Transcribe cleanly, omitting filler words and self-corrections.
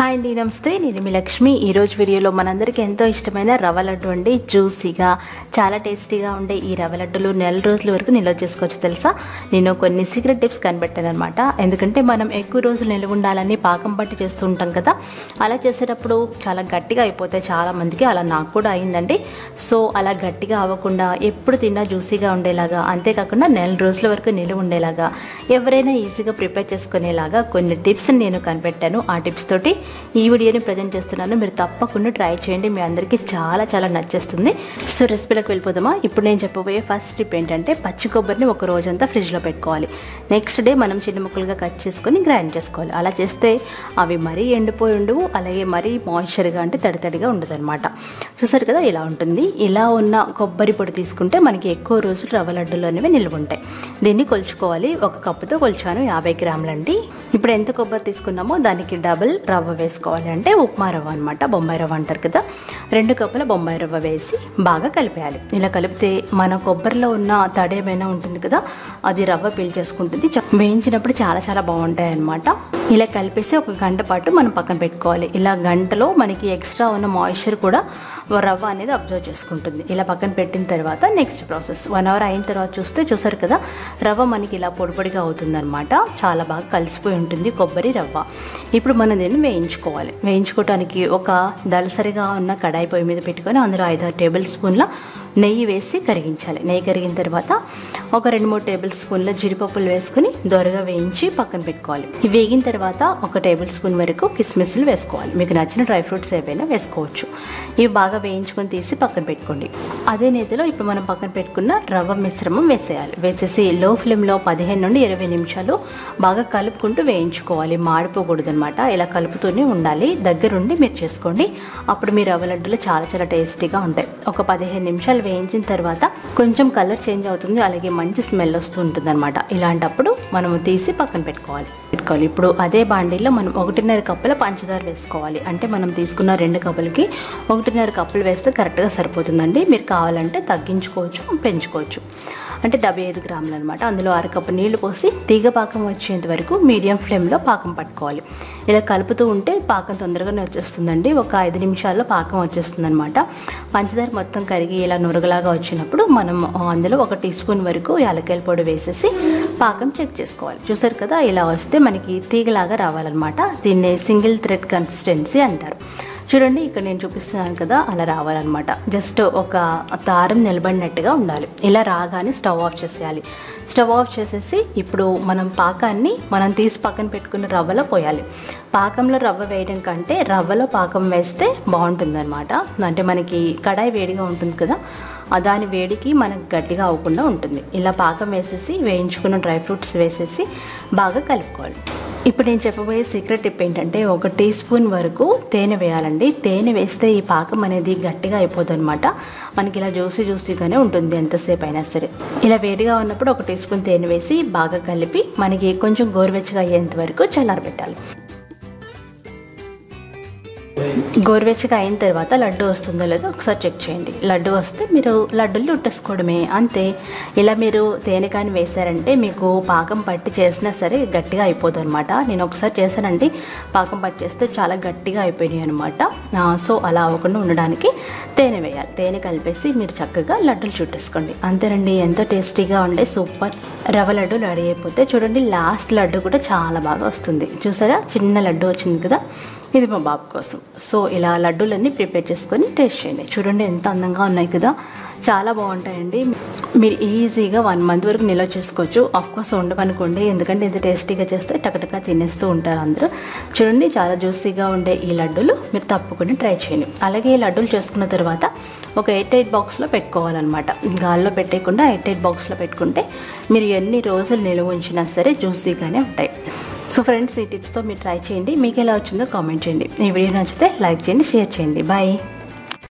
Hi అండి, నమస్తే. నేను మీ లక్ష్మి. ఈరోజు వీడియోలో మనందరికీ ఎంతో ఇష్టమైన రవ్వ లడ్డు అండి. జ్యూసీగా చాలా టేస్టీగా ఉండే ఈ రవ్వ లడ్డులు నెల రోజుల వరకు నిల్వ చేసుకోవచ్చు. తెలుసా, నేను కొన్ని సీక్రెట్ టిప్స్ కనిపెట్టాను అనమాట. ఎందుకంటే మనం ఎక్కువ రోజులు నిల్వ ఉండాలని పాకం పట్టి చేస్తూ ఉంటాం కదా, అలా చేసేటప్పుడు చాలా గట్టిగా అయిపోతాయి చాలామందికి. అలా నాకు కూడా అయిందండి. సో అలా గట్టిగా అవ్వకుండా ఎప్పుడు తిన్నా జ్యూసీగా ఉండేలాగా, అంతేకాకుండా నెల రోజుల వరకు నిల్వ ఉండేలాగా, ఎవరైనా ఈజీగా ప్రిపేర్ చేసుకునేలాగా కొన్ని టిప్స్ నేను కనిపెట్టాను. ఆ టిప్స్ తోటి ఈ వీడియోని ప్రజెంట్ చేస్తున్నాను. మీరు తప్పకుండా ట్రై చేయండి, మీ అందరికీ చాలా చాలా నచ్చేస్తుంది. సో రెసిపీలోకి వెళ్ళిపోదామా. ఇప్పుడు నేను చెప్పబోయే ఫస్ట్ టిప్ ఏంటంటే, పచ్చి కొబ్బరిని ఒక రోజంతా ఫ్రిడ్జ్లో పెట్టుకోవాలి. నెక్స్ట్ డే మనం చిన్న ముక్కలుగా కట్ చేసుకొని గ్రైండ్ చేసుకోవాలి. అలా చేస్తే అవి మరీ ఎండిపోయి ఉండవు, అలాగే మరీ మాయిశ్చర్గా అంటే తడితడిగా ఉండదు అనమాట. చూసారు కదా, ఇలా ఉంటుంది. ఇలా ఉన్న కొబ్బరి పొడి తీసుకుంటే మనకి ఎక్కువ రోజులు రవ్వ లడ్డులు అనేవి నిల్వ ఉంటాయి. దీన్ని కొలుచుకోవాలి. ఒక కప్పుతో కొలిచాను, 50 గ్రాములండి. ఇప్పుడు ఎంత కొబ్బరి తీసుకున్నామో దానికి డబుల్ రవ్వ వేసుకోవాలి. అంటే ఉప్మా రవ్వ అనమాట, బొంబాయి రవ్వ అంటారు కదా. 2 కప్పుల బొంబాయి రవ్వ వేసి బాగా కలిపేయాలి. ఇలా కలిపితే మన కొబ్బరిలో ఉన్న తడి ఏమైనా ఉంటుంది కదా, అది రవ్వ పీల్చేసుకుంటుంది. వేయించినప్పుడు చాలా చాలా బాగుంటాయి అనమాట. ఇలా కలిపేసి ఒక గంట పాటు మనం పక్కన పెట్టుకోవాలి. ఇలా గంటలో మనకి ఎక్స్ట్రా ఉన్న మాయిశ్చర్ కూడా రవ్వ అనేది అబ్జర్వ్ చేసుకుంటుంది. ఇలా పక్కన పెట్టిన తర్వాత నెక్స్ట్ ప్రాసెస్ 1 అవర్ అయిన తర్వాత చూసారు కదా, రవ్వ మనకి ఇలా పొడి పొడిగా అవుతుంది అనమాట. చాలా బాగా కలిసిపోయి ఉంటుంది కొబ్బరి రవ్వ. ఇప్పుడు మనం దీన్ని వేయించుకోవాలి. వేయించుకోవడానికి ఒక దళసరిగా ఉన్న కడాయి పొయ్యి మీద పెట్టుకొని అందులో 5-6 టేబుల్ స్పూన్ల నెయ్యి వేసి కరిగించాలి. నెయ్యి కరిగిన తర్వాత ఒక 2-3 టేబుల్ స్పూన్ల జీడిపప్పులు వేసుకుని దోరగా వేయించి పక్కన పెట్టుకోవాలి. ఇవి వేగిన తర్వాత ఒక టేబుల్ స్పూన్ వరకు కిస్మిస్లు వేసుకోవాలి. మీకు నచ్చిన డ్రై ఫ్రూట్స్ ఏవైనా వేసుకోవచ్చు. ఇవి బాగా వేయించుకొని తీసి పక్కన పెట్టుకోండి. అదే నేతిలో ఇప్పుడు మనం పక్కన పెట్టుకున్న రవ్వ మిశ్రమం వేసేయాలి. వేసేసి లో ఫ్లేమ్లో 15 నుండి 20 నిమిషాలు బాగా కలుపుకుంటూ వేయించుకోవాలి. మాడిపోకూడదు అనమాట. ఇలా కలుపుతూనే ఉండాలి. దగ్గరుండి మీరు చేసుకోండి. అప్పుడు మీ రవ్వ లడ్డులు చాలా చాలా టేస్టీగా ఉంటాయి. ఒక 15 నిమిషాలు వేయించిన తర్వాత కొంచెం కలర్ చేంజ్ అవుతుంది, అలాగే మంచి స్మెల్ వస్తూ ఉంటుంది అనమాట. ఇలాంటప్పుడు మనము తీసి పక్కన పెట్టుకోవాలి. ఇప్పుడు అదే బాండీలో మనం 1.5 కప్పుల పంచదార వేసుకోవాలి. అంటే మనం తీసుకున్న 2 కప్పులకి 1.5 కప్పులు వేస్తే కరెక్ట్గా సరిపోతుందండి. మీరు కావాలంటే తగ్గించుకోవచ్చు, పెంచుకోవచ్చు. అంటే 75 గ్రాములు అనమాట. అందులో 1/2 కప్పు నీళ్లు పోసి తీగ పాకం వచ్చేంత వరకు మీడియం ఫ్లేమ్లో పాకం పట్టుకోవాలి. ఇలా కలుపుతూ ఉంటే పాకం తొందరగానే వచ్చేస్తుందండి. ఒక 5 నిమిషాల్లో పాకం వచ్చేస్తుంది అనమాట. పంచదార మొత్తం కరిగి ఇలా నురగలాగా వచ్చినప్పుడు మనం అందులో 1 టీ స్పూన్ వరకు యాలక్కాయల పొడి వేసేసి పాకం చెక్ చేసుకోవాలి. చూసారు కదా, ఇలా వస్తే మనకి తీగలాగా రావాలన్నమాట. దీన్ని సింగిల్ థ్రెడ్ కన్సిస్టెన్సీ అంటారు. చూడండి, ఇక్కడ నేను చూపిస్తున్నాను కదా, అలా రావాలన్నమాట. జస్ట్ ఒక దారం నిలబడినట్టుగా ఉండాలి. ఇలా రాగానే స్టవ్ ఆఫ్ చేసేయాలి. స్టవ్ ఆఫ్ చేసేసి ఇప్పుడు మనం పాకాన్ని మనం తీసి పక్కన పెట్టుకున్న రవ్వలో పోయాలి. పాకంలో రవ్వ వేయడం కంటే రవ్వలో పాకం వేస్తే బాగుంటుంది అనమాట. అంటే మనకి కడాయి వేడిగా ఉంటుంది కదా, దాని వేడికి మనకు గట్టిగా అవ్వకుండా ఉంటుంది. ఇలా పాకం వేసేసి వేయించుకున్న డ్రై ఫ్రూట్స్ వేసేసి బాగా కలుపుకోవాలి. ఇప్పుడు నేను చెప్పబోయే సీక్రెట్ టిప్ ఏంటంటే, 1 టీ స్పూన్ వరకు తేనె వేయాలండి. తేనె వేస్తే ఈ పాకం అనేది గట్టిగా అయిపోతుంది అనమాట. మనకి ఇలా జ్యూసీగానే ఉంటుంది ఎంతసేపు అయినా సరే. ఇలా వేడిగా ఉన్నప్పుడు 1 టీ స్పూన్ తేనె వేసి బాగా కలిపి మనకి కొంచెం గోరువెచ్చగా అయ్యేంత వరకు చల్లారబెట్టాలి. గోరువెచ్చగా అయిన తర్వాత లడ్డు వస్తుందో లేదో ఒకసారి చెక్ చేయండి. లడ్డు వస్తే మీరు లడ్డులు చుట్టేసుకోవడమే, అంతే. ఇలా మీరు తేనె కానీ వేసారంటే మీకు పాకం పట్టి చేసినా సరే గట్టిగా అయిపోతుంది అనమాట. నేను ఒకసారి చేశానండి, పాకం పట్టి చేస్తే చాలా గట్టిగా అయిపోయినాయి అనమాట. సో అలా అవ్వకుండా ఉండడానికి తేనె వేయాలి. తేనె కలిపేసి మీరు చక్కగా లడ్డులు చుట్టేసుకోండి. అంతేనండి, ఎంతో టేస్టీగా ఉండే సూపర్ రవ్వ లడ్డు రెడీ అయిపోతే. చూడండి, లాస్ట్ లడ్డు కూడా చాలా బాగా వస్తుంది. చూసారా, చిన్న లడ్డు వచ్చింది కదా, ఇది మా బాబు కోసం. సో ఇలా లడ్డూలన్నీ ప్రిపేర్ చేసుకొని టేస్ట్ చేయండి. చూడండి ఎంత అందంగా ఉన్నాయి కదా, చాలా బాగుంటాయండి. మీరు ఈజీగా 1 మంత్ వరకు నిల్వ చేసుకోవచ్చు. ఆఫ్కోర్స్ ఉండవనుకోండి, ఎందుకంటే ఇంత టేస్టీగా చేస్తే టకటకా తినేస్తూ ఉంటారు అందరూ. చూడండి, చాలా జ్యూసీగా ఉండే ఈ లడ్డూలు మీరు తప్పకుండా ట్రై చేయండి. అలాగే ఈ లడ్డూలు చేసుకున్న తర్వాత ఒక 8 బాక్స్లో పెట్టుకోవాలన్నమాట. గాల్లో పెట్టేయకుండా 8 బాక్స్లో పెట్టుకుంటే మీరు ఎన్ని రోజులు నిల్వ ఉంచినా సరే జ్యూసీగానే ఉంటాయి. సో ఫ్రెండ్స్, ఈ టిప్స్తో మీరు ట్రై చేయండి. మీకు ఎలా వచ్చిందో కామెంట్ చేయండి. ఈ వీడియో నచ్చితే లైక్ చేయండి, షేర్ చేయండి. బాయ్.